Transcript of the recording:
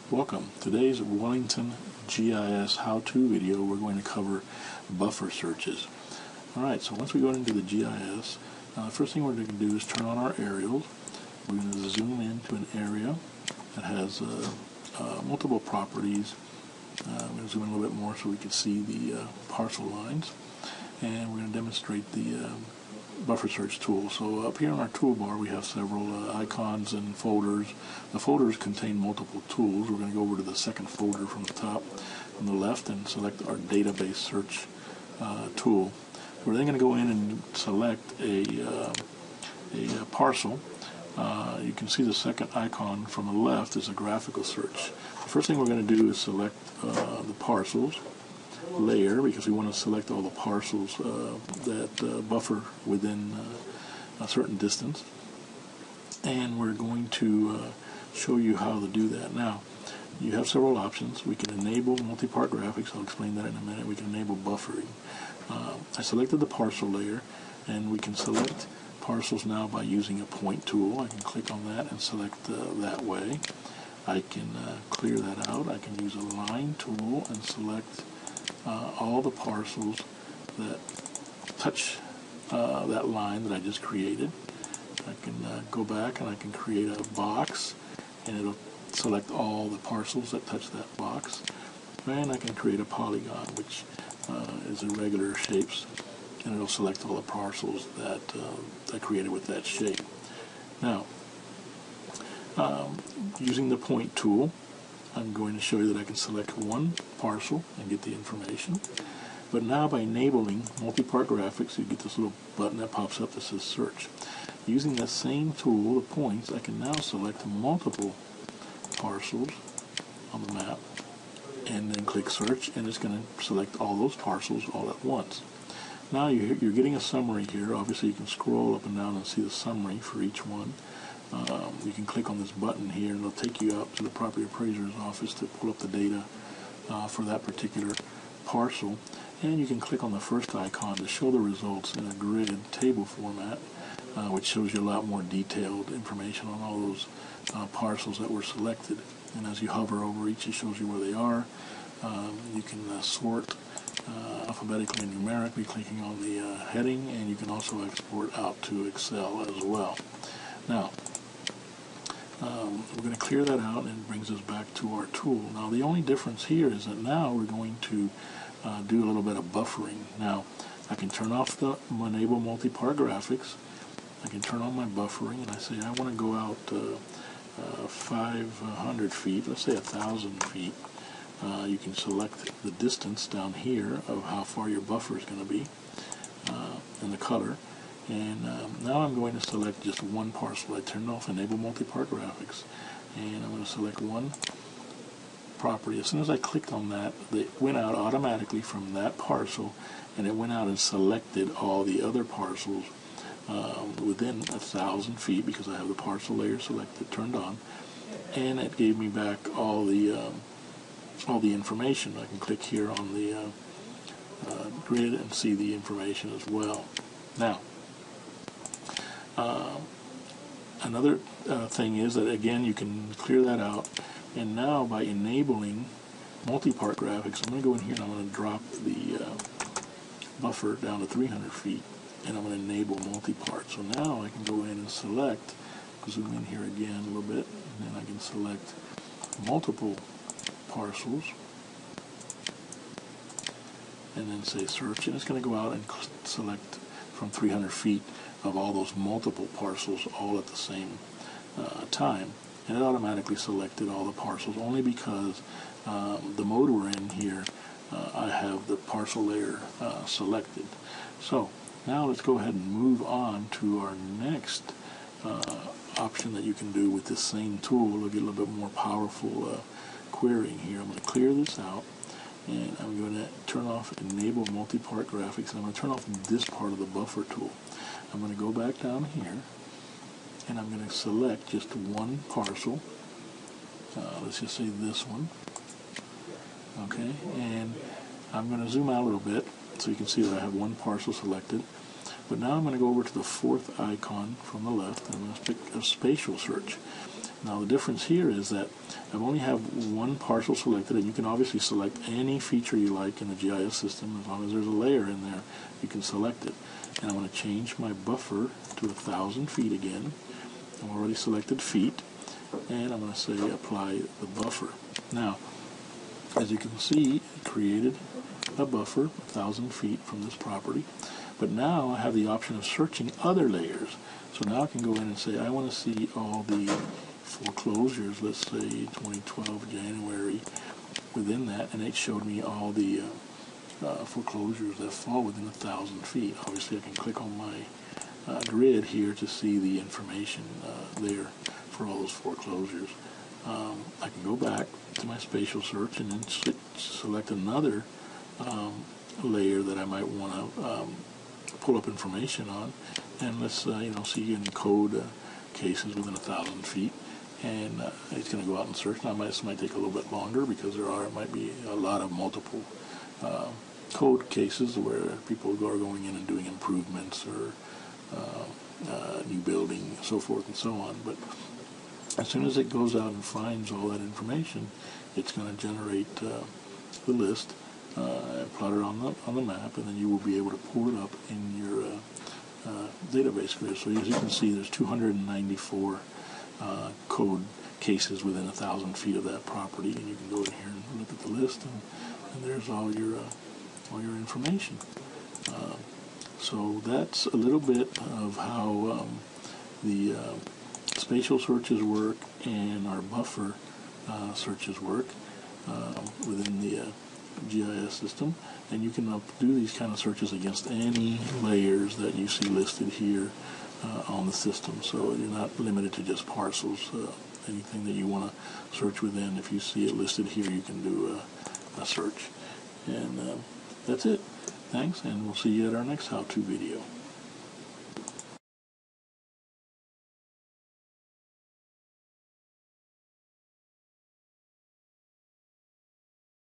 Welcome. Today's Wellington GIS how-to video, we're going to cover buffer searches. Alright, so once we go into the GIS, the first thing we're going to do is turn on our aerials. We're going to zoom into an area that has multiple properties. I'm going to zoom in a little bit more so we can see the parcel lines. And we're going to demonstrate the buffer search tool. So up here on our toolbar we have several icons and folders. The folders contain multiple tools. We're going to go over to the second folder from the top on the left and select our database search tool. We're then going to go in and select a parcel. You can see the second icon from the left is a graphical search. The first thing we're going to do is select the parcels layer, because we want to select all the parcels that buffer within a certain distance, and we're going to show you how to do that. Now, you have several options. We can enable multi-part graphics. I'll explain that in a minute. We can enable buffering. I selected the parcel layer, and we can select parcels now by using a point tool. I can click on that and select that way. I can clear that out. I can use a line tool and select all the parcels that touch that line that I just created. I can go back and I can create a box, and it'll select all the parcels that touch that box. And I can create a polygon, which is irregular shapes, and it'll select all the parcels that I created with that shape. Now, using the point tool, I'm going to show you that I can select one parcel and get the information. But now by enabling multi-part graphics, you get this little button that pops up that says search. Using that same tool, the points, I can now select multiple parcels on the map and then click search, and it's going to select all those parcels all at once. Now you're getting a summary here. Obviously you can scroll up and down and see the summary for each one. You can click on this button here and it'll take you out to the property appraiser's office to pull up the data for that particular parcel. And you can click on the first icon to show the results in a grid table format, which shows you a lot more detailed information on all those parcels that were selected. And as you hover over each, it shows you where they are. You can sort alphabetically and numerically, clicking on the heading, and you can also export out to Excel as well. Now, we're going to clear that out, and it brings us back to our tool. Now, the only difference here is that now we're going to do a little bit of buffering. Now, I can turn off the enable multi-part graphics. I can turn on my buffering, and I say I want to go out 500 feet, let's say 1,000 feet. You can select the distance down here of how far your buffer is going to be, and the color. And now I'm going to select just one parcel. I turned off enable multi-part graphics, and I'm going to select one property. As soon as I clicked on that, it went out automatically from that parcel, and it went out and selected all the other parcels within 1,000 feet, because I have the parcel layer selected, turned on, and it gave me back all the information. I can click here on the grid and see the information as well. Now, another thing is that, again, you can clear that out, and now by enabling multi-part graphics, I'm going to go in here and I'm going to drop the buffer down to 300 feet, and I'm going to enable multi-part. So now I can go in and select, zoom in here again a little bit, and then I can select multiple parcels, and then say search, and it's going to go out and select from 300 feet of all those multiple parcels all at the same time. And it automatically selected all the parcels, only because the mode we're in here, I have the parcel layer selected. So now let's go ahead and move on to our next option that you can do with this same tool. We'll get a little bit more powerful querying here. I'm going to clear this out, and I'm going to turn off enable multi-part graphics, and I'm going to turn off this part of the buffer tool. I'm going to go back down here, and I'm going to select just one parcel. Let's just say this one. Okay, and I'm going to zoom out a little bit so you can see that I have one parcel selected. But now I'm going to go over to the fourth icon from the left, and I'm going to pick a spatial search. Now the difference here is that I only have one parcel selected, and you can obviously select any feature you like in the GIS system. As long as there's a layer in there, you can select it. And I'm going to change my buffer to 1,000 feet again. I've already selected feet, and I'm going to say apply the buffer. Now, as you can see, it created a buffer 1,000 feet from this property. But now I have the option of searching other layers. So now I can go in and say I want to see all the foreclosures, let's say 2012 January, within that, and it showed me all the foreclosures that fall within 1,000 feet. Obviously I can click on my grid here to see the information there for all those foreclosures. I can go back to my spatial search and then select another layer that I might want to pull up information on, and let's see any code cases within 1,000 feet, and it's going to go out and search. Now this might take a little bit longer because might be a lot of multiple code cases where people are going in and doing improvements or new building, so forth and so on. But as soon as it goes out and finds all that information, it's going to generate the list, plot it on the map, and then you will be able to pull it up in your database grid. So as you can see, there's 294 code cases within 1,000 feet of that property, and you can go in here and look at the list, and there's all your information. So that's a little bit of how the spatial searches work and our buffer searches work within the GIS system, and you can do these kind of searches against any layers that you see listed here on the system. So you're not limited to just parcels. Anything that you want to search within, if you see it listed here, you can do a search. And that's it. Thanks, and we'll see you at our next how-to video.